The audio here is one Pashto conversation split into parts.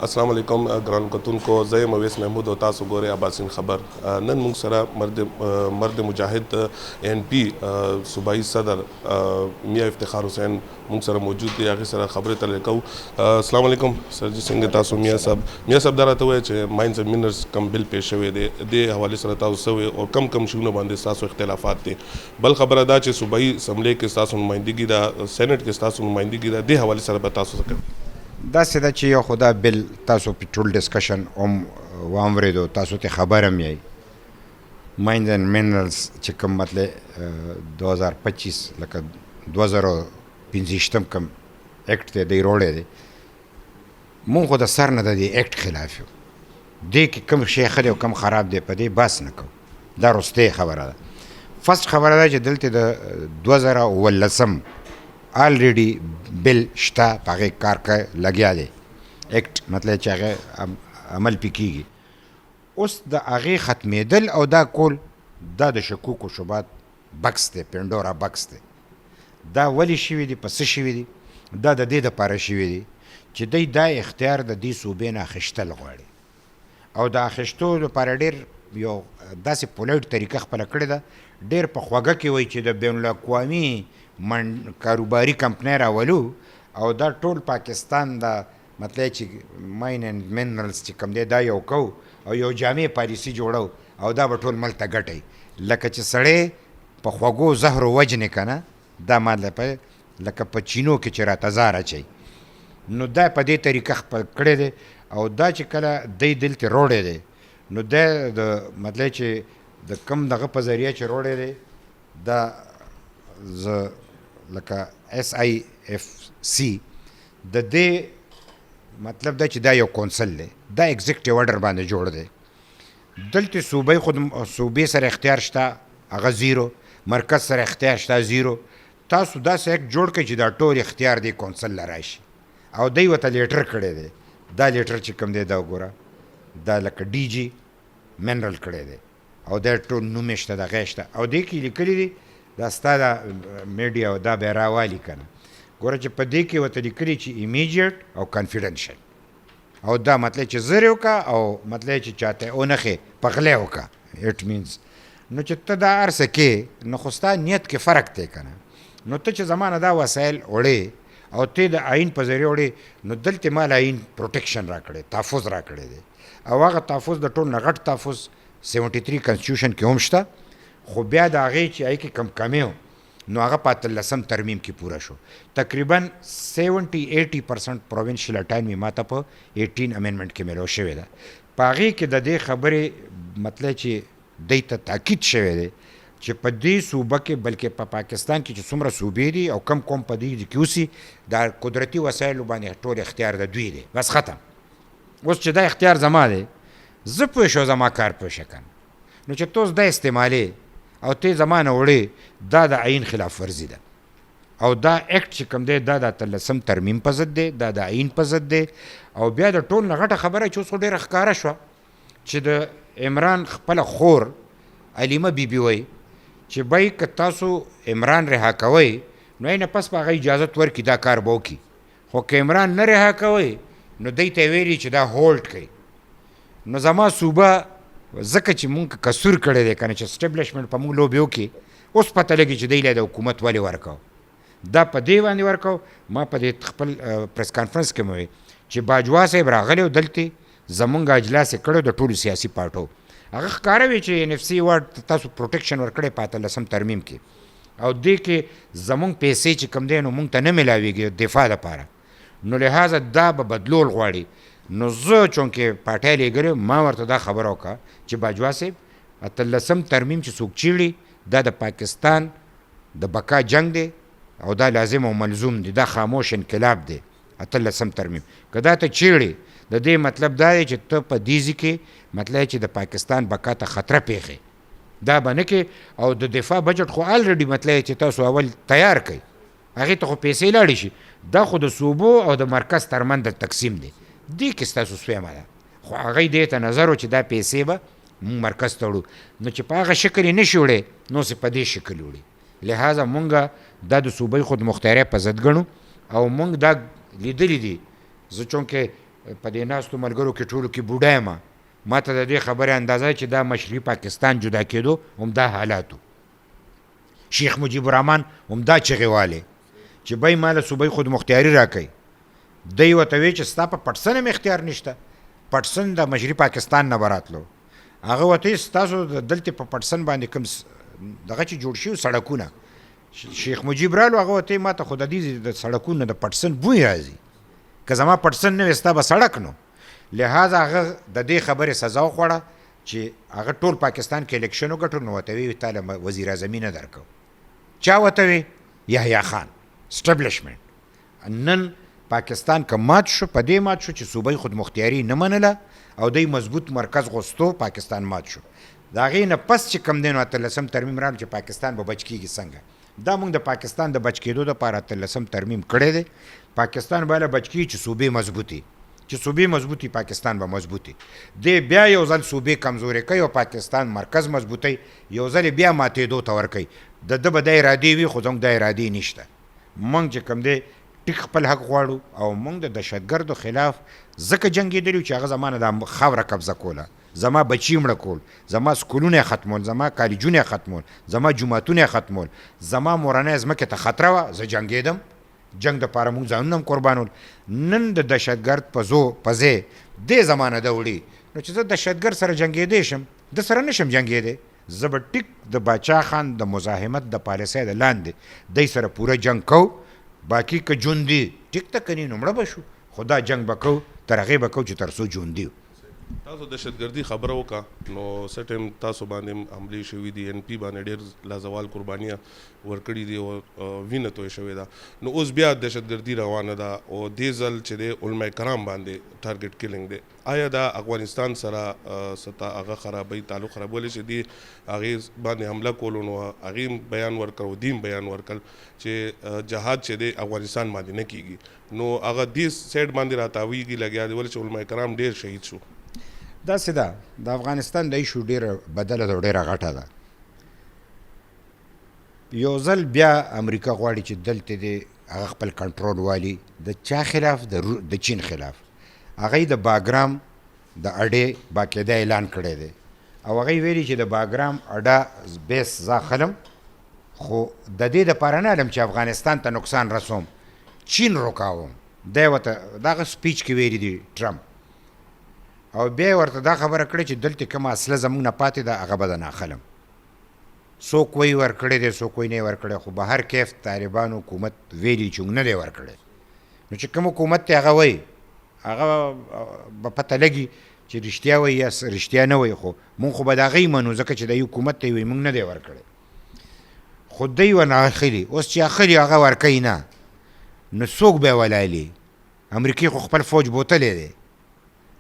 السلام علیکم ګران کتونکو، زه یم اویس محمود او تاسو ګورئ اباسین خبر. نن موږ سره مرد مجاهد ان پی صوبایي صدر میاں افتخار حسین موږ سره موجود دی. هغې سره خبرې اترې کوو. السلام علیکم سر جي، څنګه تاسو؟ میاں صاحب دا راته ووایه چې ماینز اینډ منرلز کم بل پیش شوی دی، دې حوالې سره تاسو څه وایي او کم شیونه باندې ستاسو اختلافات دي؟ بل خبره دا چې صوبایي اسمبلی کې ستاسو نمایندګي ده، سینټ کې ستاسو نمایندګي ده، دې حوالې سره به تاسو څه کوئ؟ داسې ده چې یو خو دا بل تاسو په ټول ډسکشن هم واورېدو، تاسو ته خبر هم یې ماینز اینډ منرلز چې کوم مطلب 2025 لکه 2025 کوم ایکټ دی دی روړی دی، مونږ خو د سر نه د دې ایکټ خلاف یو. دې کې کوم شی ښه دی او کوم خراب دی په دې بحث نه کوو، دا وروستۍ خبره ده. فرست خبره ده چې دلته د 2019 آلریډي بل شته، په هغې کار لګیا دی، ایکټ مطلب چې هغه عمل پې کېږي. اوس د هغې ختمېدل او دا کول دا د شکوک و شبهات بکس دی، پنډورا بکس دی. دا ولې شوي دي، په څه شوي دي؟ دا د دې دپاره شوي دي چې دی دا اختیار د دې صوبې نه اخیستل غواړي او د اخیستو لپاره ډېر یو داسې پولیټ طریقه خپله کړې ده. ډېر په خوږه کې وایي چې د بین الاقوامي کاروباري کمپنۍ راولو او دا ټول پاکستان دا مطلب چې ماین اینډ منرلز چې کوم دی دا یو کو او یو جامع پالیسي جوړو او دا به ټول ملک ته ګټئ. لکه چې سړی په خوږو زهرو وجنې که نه، دا مطلب لکه په چینو کې چې راته زار اچوي، نو دا په دې طریقه خپل کړی دی. او دا چې کله دی دلته روړی دی نو دا د مطلب چې د کم دغه په ذریعه چې روړی دی، دا زه لکه SIFC د دې مطلب دا چې دا یو کونسل دی، دا ایگزیکټیو آرډر باندې جوړ دی. دلته صوبې خود صوبې سره اختیار شته، هغه زیرو، مرکز سره اختیار شته زیرو. تاسو داسې ایکټ جوړ کړئ چې دا ټول اختیار دی کونسل له راشي او دی ورته لیټر کړی دی. دا لیټر چې کوم دی دا وګوره، دا لکه ډي جي منرل کړی دی او دا ټول نوم یې شته، دغه شته او دې کې لیکلي دي دا ستا د میډیا او دا بیا راوالي که نه. ګوره چې په دې کې ورته لیکلي چې ایمیډیټ او کنفیډنشل او دا مطلب چې زر یې وکړه او مطلب چې چاته ونښې په غلی وکړه، اټ مینز. نو چې ته دا هر څه کې نو خو ستا نیت کې فرق دی که نه. نو ته چې زما نه دا وسایل وړې او ته د آئین په ذریعه وړې، نو دلته مال آئین پروټیکشن را کړی، تحفظ را کړی دی او هغه تحفظ د ټول نه غټ تحفظ 73 کنسټیټیوشن کې هم شته. خو بیا د هغې چې هغې کې کم کمی و نو هغه په 18 ترمیم کې پوره شو. تقریبا 70-80% پروونشل اټانومي ماته په 18 امینډمنټ کې میلاو شوې ده. په هغې کې د دې خبرې مطلب چې دی ته تاکید شوی دی چې په دې صوبه کې بلکې په پاکستان کې چې څومره صوبې دي او کم په دې کې اوسي، دا قدرتي وسایلو باندې ټول اختیار د دوی دی، بس ختم. اوس چې دا اختیار زما دی، زه پوه شو زما کار پوه شه کنه. نو چې توس دا استعمالې او ته زما نه وړې، دا د آئین خلاف ورزي ده او دا ایکټ چې کوم دی دا د 18 ترمیم په ضد دی، دا د آئین په ضد دی. او بیا د ټول نه غټه خبره چې اوس خو ډېره ښکاره شوه چې د عمران خپله خور علیمه بیبي وایي چې بای که تاسو عمران رها کوئ نو یې نه پس په هغه اجازت ورکړي دا کار به وکړي، خو که عمران نه رها کوئ نو دی ته یې ویلي چې دا هولډ کوي. نو زما صوبه ځکه چې مونږ کسور کړی دی که نه چې اسټبلیشمنټ په مونږ لوبې وکړي، اوس پته لګي چې دی له د حکومت ولې ورکو. دا په دې باندې ورکو. ما په دې خپل پریس کانفرنس کې مې وویل چې باجوا صاحب راغلی و دلته زمونږ اجلاس یې کړی د ټولو سیاسي پارټو، هغه ښکاره وي چې NFC وارډ تاسو پروټیکشن ورکړی په 18 ترمیم کې او دې کې زمونږ پیسې چې کوم دی نو مونږ ته نه میلاویږي دفاع دپاره، نو لحاظه دا به بدلول غواړي. نو زه چونکې پارټۍ لیږلی ما ورته دا خبره وکړه چې باجوا صاحب 18 ترمیم چې څوک چیړي دا د پاکستان د بقا جنگ دی او دا لازم او ملزوم دی، دا خاموش انقلاب دی 18 ترمیم. که دا ته چیړي د دې مطلب دا دی چې ته په دیزي کې مطلب چې د پاکستان بقا ته خطره پیښې، دا به نه کې. او د دفاع بجټ خو آلریډي مطلب چې تاسو اول تیار کړئ، هغې ته خو پیسې لاړې شي، دا خو د صوبو او د مرکز ترمنځ د تقسیم دی، دې کې ستاسو سویمه ده. خو هغې دې ته نظر و چې دا پیسې به مونږ مرکز ته وړو، نو چې په هغه شکل یې نه شي وړی نو سې په دې شکل وړي. لہذا مونږ دا د صوبې خود مختارۍ په ضد ګڼو او مونږ دا لیدلی دي. زه چونکې په دې ناستو ملګرو کې ټولو کې بوډا یم ما ته د دې خبرې اندازه چې دا مشرقي پاکستان جدا کېدو همدا حالاتو شیخ مجیب الرحمن همدا چغې والې چې بی ماله صوبۍ خود مختیاري راکوي دی ورته وی چې ستا په پټسن هم اختیار نشته پټسن د مشرقي پاکستان نه به راتلو هغه ورته ستاسو دلته په پټسن باندې کوم دغه چې جوړ شوي سړکونه شیخ مجیب رالو هغه ورته ما ته خو د دې د سړکونو د پټسن بوی راځي که زما پټسن نه وي ستا به سړک نو لہذا هغه د دې خبرې سزا وخوړه چې هغه ټول پاکستان کې الیکشن وګټو نو ورته وی تاله وزیر اعظمي نه درکو چا ورته وی یحیی خان اسټبلیشمنټ نن پاکستان که مات شو په دې مات شو چې صوبۍ خود مختیاري نه منله او دی مضبوط مرکز غوښتو پاکستان مات شو د هغې نه پس چې کم دی نو 18 ترمیم راغلی چې پاکستان به بچ کېږي څنګه دا موږ د پاکستان د بچ کېدو دپاره 18 ترمیم کړی دی پاکستان به بچ کېږي چې صوبې مضبوطي چې صوبې مضبوطي پاکستان به مضبوطي دی بیا یو ځل صوبې کمزورې کوي او پاکستان مرکز مضبوطوي یو ځل بیا ماتېدو ته ورکوي د ده به دا ارادې وي خو زموږ دا ارادې نشته موږ چې کوم دی ټیک خپل حق غواړو او موږ د دهشتګردو خلاف ځکه جنګېدلي چې هغه زما نه دا خاوره قبضه کوله زما بچي مړه کول زما سکولونه ختمول زما کالجونه ختمول زما جوماتونه ختمول زما مورنۍ ځمکې ته خطره وه زه جنګېدم جنګ دپاره موږ ځانونه هم قربانول نن د دهشتګرد په ځای دې زمانه ده وړي نو چې زه دهشتګرد سره جنګېدی شم ده سره نه شم جنګېدی زه به ټیک د باچا خان د مزاحمت د پالیسۍ د لاندې دی سره پوره جنګ کوو باقي که ژوندي ټیک ته کني نو مړه به شو خو دا جنګ به کوو تر هغې به کوو چې تر څو ژوندي تاسو دهشتګردي خبره وکړه نو څه ټایم تاسو باندې حملې شوي دي ان پي باندې ډېر لازوال قربانیه ورکړي دي او وینه توی شوې ده نو اوس بیا دهشتګردي روانه ده او دې ځل چې د علما کرام باندې ټارګټ کیلینګ دی آیا دا افغانستان سره ستا هغه خرابوي تعلق خرابولی چې دی هغې باندې حمله کولو نو هغې بیان ورکړ او دیم بیان ورکړ چې جهاد چې دی افغانستان باندې نه کیږي نو هغه دې سایډ باندې راتاویږي لګیا دی ولې چې علما کرام ډېر شهید شو داسې ده د افغانستان د ایشو ډېره بدله ده او ډېره غټه ده یو ځل بیا امریکا غواړي چې دلته دی هغه خپل کنټرول والي د چا خلاف د چین خلاف هغه د باګرام د اډې باقاعده اعلان کړی دی او هغه ویلي چې د باګرام اډه بیس زه خلم خو د دې دپاره نه علم چې افغانستان ته نقصان رسوم چین روکاوم دی ورته دغه سپیچ کې ویلي دي ټرمپ او بیا ورته دا خبره کړې چې دلته کومه اصله زموږ نه پاتې ده هغه به د ناخلم څوک وایي ورکړی دی څوک وایي نه ورکړی خو به هر کیف طالبان حکومت ویلي چې نه دی ورکړی نو چې کوم حکومت ته هغه وایي هغه به پته لګي چې رښتیا وایي یا رښتیا نه وایي خو مونږ خو به د هغې منو ځکه چې د حکومت ته یې وایي مونږ نه دی ورکړی خو دی ونه اخلي اوس چې اخلي هغه ورکوي نه نو څوک به یې ولالي امریکې خو خپل فوج بوتلی دی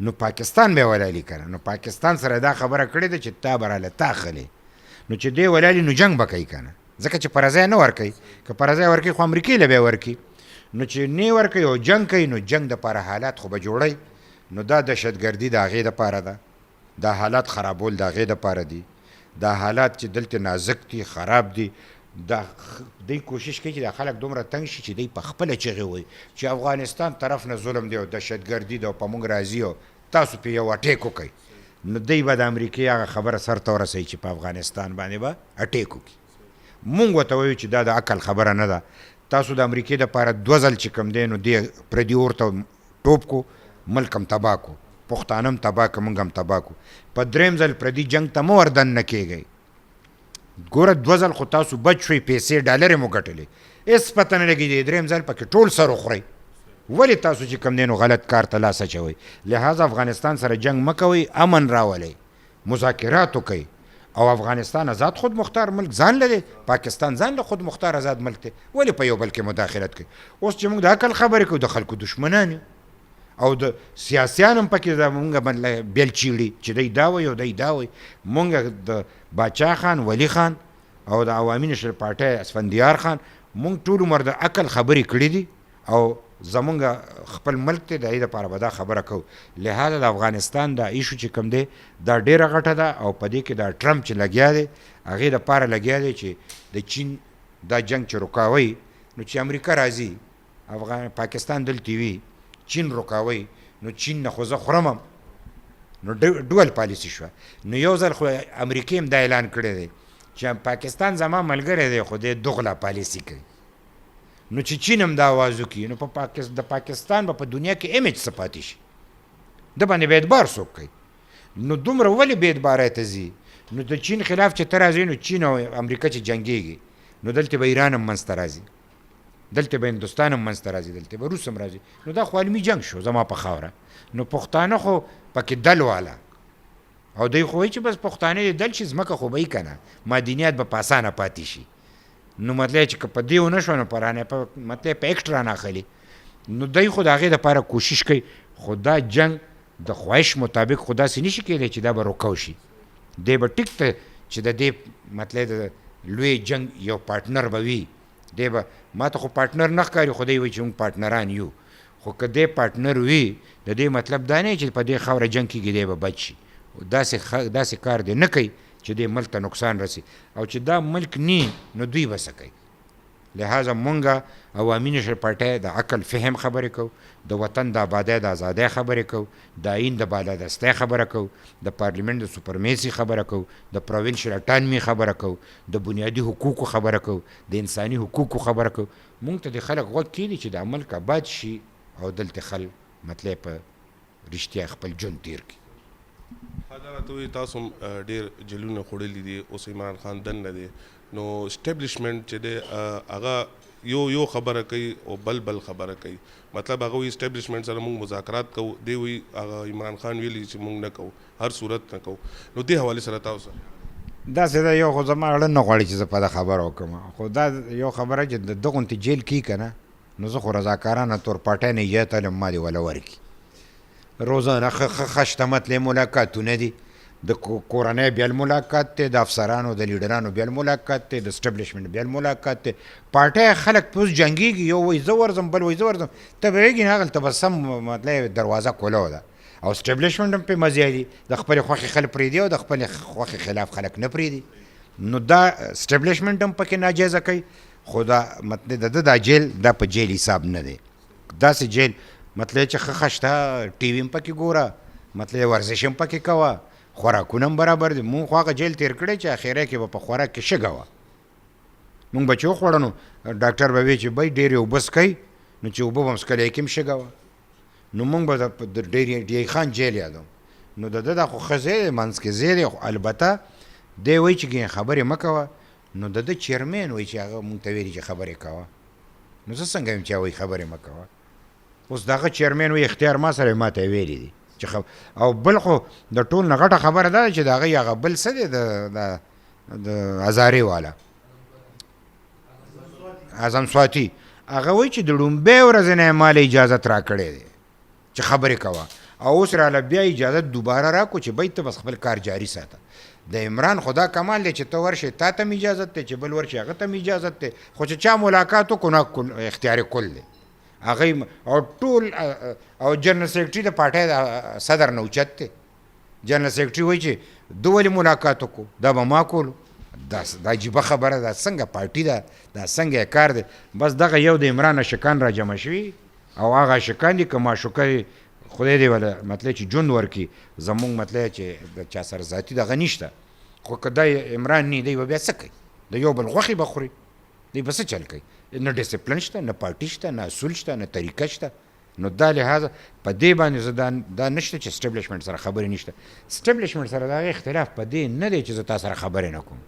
نو پاکستان به ولالي کنه نو پاکستان سره دا خبره کړې ده چې تا به راله تا اخلي نو چې دی ولالي نو جنګ به کوي کنه ځکه چې پر ځای نه ورکوي که پر ځای ورکوي خو امریکې له به ورکوي نو چې نه ورکوي او جنګ کوي نو جنګ دپاره حالات خو به جوړی نو دا دهشتګردي د هغې دپاره ده دا حالات خرابول د هغې دپاره دي دا حالات چې دلته نازک دي خراب دي دا دی کوشش کوي چې د خلک دومره تنګ شي چې دی په خپله چغې وایي چې افغانستان طرف نه ظلم دی او دهشتګردي ده او په موږ راځي او تاسو پې یو اټیک وکئ نو دی به د امریکې هغه خبره سر ته ورسوي چې په افغانستان باندې به اټیک وکړي مونږ ورته وایو چې دا د عقل خبره نه ده تاسو د امریکې دپاره 2 ځل چې کوم دی نو دی پردي اور ته ټوپ کو ملک هم تباه کو پښتانه هم تباه که مونږ هم تباه کو په 3م ځل پردي جنګ ته مو وردن نه کېږئ ګوره 2 ځل خو تاسو بچ شوئ پیسې ډالرې مو ګټلې هېڅ پته نه لګېږي 3م ځل پکې ټول سر وخورئ ولې تاسو چې کوم دی نو غلط کار ته لاس اچوئ لہذا افغانستان سره جنګ مه کوئ امن راولئ مذاکرات وکئ او افغانستان آزاد خود مختار ملک ځان له پاکستان ځان له خود مختار آزاد ملک دی ولې په یو بل کې مداخلت کوي اوس چې موږ د عقل خبرې کوو د خلکو دشمنان یو او د سیاسیان هم پکې د مونږ باندې بیل چیړي چې دی دا وایي او دی دا وایي مونږ د باچا خان ولی خان او د عوامي نشر پارټۍ اسفندیار خان مونږ ټول عمر د عقل خبرې کړي دي او زمونږ خپل ملک ته د هغې دپاره به دا خبره کوو لہذا د افغانستان دا ایشو چې کوم دی دا ډېره غټه ده او په دې کې دا ټرمپ چې لګیا دی هغې دپاره لګیا دی چې د چین دا جنګ چې رکاوی نو چې امریکا راځي پاکستان دلته وي چین رکاوی نو چین نه خو زه خورم نو ډول پالیسي شوه. نو یو ځل خو امریکې هم دا اعلان کړی دی چې پاکستان زما ملګری دی خو دی دوغله پالیسي کوي. نو چې چین هم دا آواز وکړي نو د پاکستان به په دنیا کې ایمیج څه پاتې شي، د باندې به اعتبار څوک کوي. نو دومره ولې بې اعتباری ته ځي؟ نو د چین خلاف چې ته راځې نو چین او امریکا چې جنګېږي نو دلته به ایران هم منځته راځي، دلته به هندوستان هم منځته راځي، دلته به روس هم راځي. نو دا خو عالمي جنګ شو زما په خاوره. نو پښتانه خو پکې دل والا او دوی خو وایي چې بس پښتانه دې دل شي ځمکه خو به یې که نه معدنیات به په اسانه پاتې شي. نو مطلب چې که په دې ونه شو نو مطلب په ایکټ راناخلي. نو دوی خو د هغې دپاره کوشش کوي خو دا جنګ د خواهش مطابق خو داسې نشي کېدی چې دا به روکو شي. دی به ټیک ته چې د دې مطلب د لوی جنګ یو پارټنر به وي. دی به ما ته خو پارټنر نه ښکاري خو دی وایي چې موږ پارټنران یو. خو که دی پارټنر وي د دې مطلب دا نه چې په دې خاوره جنګ کېږي دی به بچ شي. داسې کار دی نه کوي چې دې ملک ته نقصان رسي. او چې دا ملک نی نو دوی به څه کوي. لہذا مونږه عوامي نشر پارټۍ د عقل فهم خبرې کوو، د وطن د آبادۍ د ازادۍ خبرې کوو، د آیین د بالادستۍ خبره کوو، د پارلیمنت د سوپرمیسي خبره کوو، د پروینشل اټانمي خبره کوو، د بنیادي حقوقو خبره کوو، د انساني حقوقو خبره کوو. مونږ ته د خلک غوږ کېږي چې دا ملک آباد شي او دلته خلک مطلب په رښتیا خپل ژوند تیر کړي. حضرت وی تاسو ډیر جلونه خوړلې دي اوس عمران خان دننه دی نو اسټابلیشمنت چې دی هغه یو خبره کوي او بل خبره کوي. مطلب هغه وی اسټابلیشمنت سره موږ مذاکرات کوو، دی وی هغه عمران خان ویلي چې موږ نه کوو، هر صورت نه کوو. نو دې حوالې سره تاسو داسې ده یو خو زما اړه نه غواړي چې زه په دا خبره وکړم. خو دا یو خبره چې د دغونتې جیل کي که نه نو زه خو رضاکارانه طور پاټۍ نه ایجاد علم ما دې وله ورکړي. روزانه ښه شتمتلې ملاقاتونه دي، د کورنۍ بیا ملاقات دی، د افسرانو د لیډرانو بیا ملاقات دی، د اسټابلیشمنټ بیا ملاقات دی. پارټۍ خلک پوس جنګېږي، یو وایي زه ورځم بل وایي زه ورځم. ته به ویږي نه هغلته به سم مطلب دروازه کوله ده او اسټابلیشمنټ هم پرې مزیا دي، د خپلې خوښې خلک پرېږدي او د خپلې خوښې خلاف خلک نه پرېږدي. نو دا اسټابلیشمنټ هم پکې ناجایزه کوي. خو دا مطلب د ده دا جیل دا په جیل حساب نه دی. داسې جیل مطلب چې ښه شته، ټي وي هم پکې ګوره، مطلب ورزش هم پکې کوه، خوراکونه هم برابر دي. مونږ خو هغه جیل تیر کړی چې اخره کې به په خوراک کې شګه وه. مونږ به چې وخوړه نو ډاکټر به وی چې بی ډېرې اوبه څښئ نو چې اوبه به هم څښلی کې هم شګه وه. نو مونږ به د ډی خان جیل یادوم. نو د ده دا خو ښه ځای دی، منځ کې ځای دی. خو البته دی وایي چې خبرې مه کوه. نو د ده چیرمین وایي چې هغه مونږ ته ویلي چې خبرې کوه. نو زه څنګه یم چې وایي خبرې مه کوه. اوس د هغه چیرمین وایي اختیار ما سره ما ته یې ویلي دي. او بل خو د ټول نه غټه خبره ده چې د هغې هغه بل څه دی د هزارې والا اعظم سواتی، هغه وایي چې د لومبۍ ورځې نه یې مال اجازت راکړی دی چې خبرې کوه. او اوس راله بیا اجازت دوباره راکړو چې بی ته بس خپل کار جاري ساته. د عمران خدا کمال دی چې ته ورشې تا ته هم اجازت دی، چې بل ورشي هغه ته هم اجازت دی. خو چې چا ملاقات وکړو نه اختیار کل دی هغه. او ټول او جنرال سیکرټري د پارټۍ د صدر نه اوچت دی. جنرال سیکرټري وایي چې ده ولې ملاقات وکړو، دا به ما کولو. دا عجیبه خبره ده. څنګه پارټي ده، دا څنګه کار دی. بس دغه یو د عمران عاشقان را جمع شوي او هغه عاشقان دي که معشوقه خدای دې وله مطلب چې ژوند ورکړي. زمونږ مطلب چې د چا سره ذاتي دغه نشته. خو که دا عمران نه دی به بیا څه کوي؟ د یو بل غوښې به خوري، دی به څه چل کوي؟ نه ډسپلن شته، نه پارټي شته، نه اصول شته، نه طریقه شته. نو دا لحاظه په دې باندې زه دا نشته چې اسټابلیشمنټ سره خبرې نشته. اسټابلیشمنټ سره د هغې اختلاف په دې نه دی چې زه تا سره خبرې نه کوم.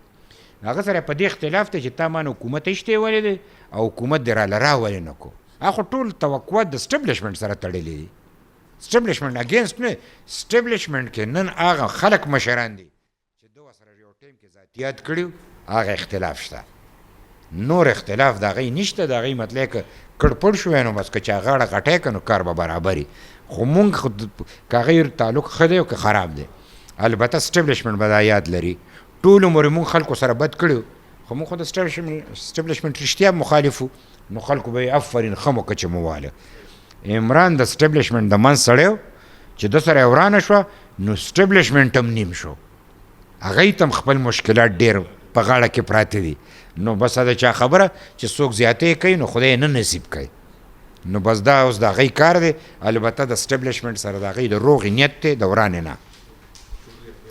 هغه سره په دې اختلاف دی چې تا ما نه حکومت ایشتی ولې دی او حکومت دې راله راولې نه کو. هغه ټول توقعات د اسټابلیشمنټ سره تړلي دي. اسټابلیشمنټ اګینسټ نه، اسټابلیشمنټ کې نن هغه خلک مشران دي چې دوه سره یو ټیم کې ذاتیات کړي، هغه اختلاف شته. نور اختلاف د هغې نشته. د هغې مطلب که کړپړ شوی نو بس که چا غاړه غټی که نو کار به برابري. خو مونږ که هغې تعلق ښه دی او که خراب دی. البته اسټابلیشمنټ به دا یاد لري ټول عمر مونږ خلکو سره بد کړي، خو مونږ خو د اسټابلیشمنټ رښتیا مخالف وو. نو خلکو به یې افرین ښه مو که چې مو واله. عمران د اسټابلیشمنټ د منځ سړی و چې ده سره یې ورانه شوه نو اسټابلیشمنټ هم نیم شو. هغې ته هم خپل مشکلات ډېر په غاړه کې پراته دي. نو بس دا چا خبره چې څوک زیاتې کوي نو خدای نه نصیب کوي. نو بس دا اوس د هغوی کار دی البته د اسټبلیشمنټ سره د هغوی د روغې نیت دی د ورانې نه